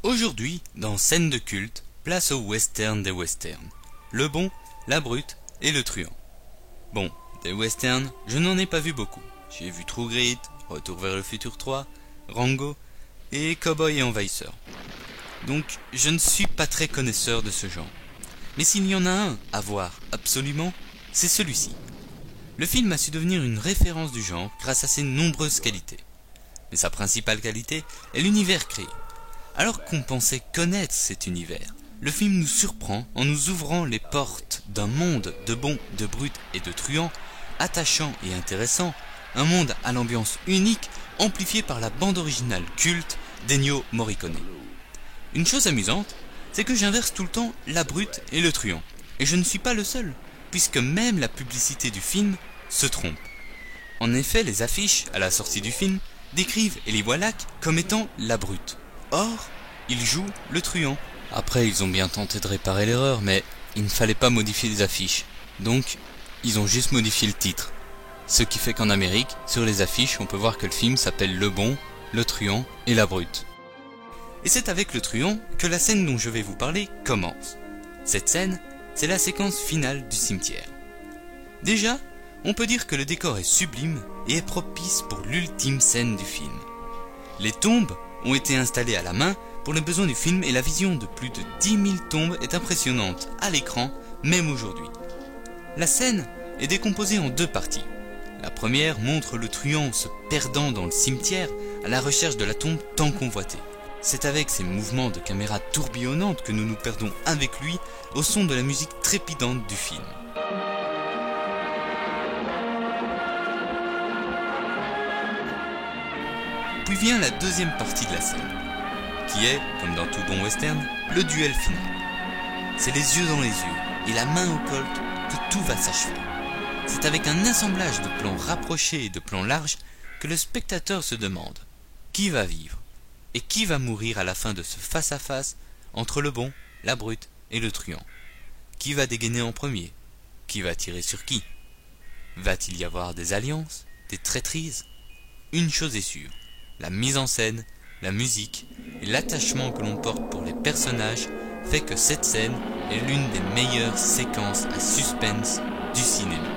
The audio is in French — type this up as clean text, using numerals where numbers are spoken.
Aujourd'hui, dans Scène de culte, place au western des westerns. Le bon, la brute et le truand. Bon, des westerns, je n'en ai pas vu beaucoup. J'ai vu True Grit, Retour vers le futur 3, Rango et Cowboy et Envahisseur. Donc, je ne suis pas très connaisseur de ce genre. Mais s'il y en a un à voir absolument, c'est celui-ci. Le film a su devenir une référence du genre grâce à ses nombreuses qualités. Mais sa principale qualité est l'univers créé. Alors qu'on pensait connaître cet univers, le film nous surprend en nous ouvrant les portes d'un monde de bons, de brutes et de truands, attachant et intéressant, un monde à l'ambiance unique, amplifié par la bande originale culte d'Ennio Morricone. Une chose amusante, c'est que j'inverse tout le temps la brute et le truand, et je ne suis pas le seul, puisque même la publicité du film se trompe. En effet, les affiches, à la sortie du film, décrivent Eli Wallach comme étant la brute. Or, il joue le truand. Après, ils ont bien tenté de réparer l'erreur, mais il ne fallait pas modifier les affiches. Donc, ils ont juste modifié le titre. Ce qui fait qu'en Amérique, sur les affiches, on peut voir que le film s'appelle Le Bon, le Truand et la Brute. Et c'est avec le truand que la scène dont je vais vous parler commence. Cette scène, c'est la séquence finale du cimetière. Déjà, on peut dire que le décor est sublime et est propice pour l'ultime scène du film. Les tombes ont été installées à la main pour les besoins du film et la vision de plus de 10 000 tombes est impressionnante à l'écran, même aujourd'hui. La scène est décomposée en deux parties. La première montre le truand se perdant dans le cimetière à la recherche de la tombe tant convoitée. C'est avec ces mouvements de caméra tourbillonnantes que nous nous perdons avec lui au son de la musique trépidante du film. Puis vient la deuxième partie de la scène, qui est, comme dans tout bon western, le duel final. C'est les yeux dans les yeux et la main au colt que tout va s'achever. C'est avec un assemblage de plans rapprochés et de plans larges que le spectateur se demande qui va vivre et qui va mourir à la fin de ce face-à-face entre le bon, la brute et le truand. Qui va dégainer en premier? Qui va tirer sur qui? Va-t-il y avoir des alliances, des traîtrises? Une chose est sûre, la mise en scène, la musique et l'attachement que l'on porte pour les personnages fait que cette scène est l'une des meilleures séquences à suspense du cinéma.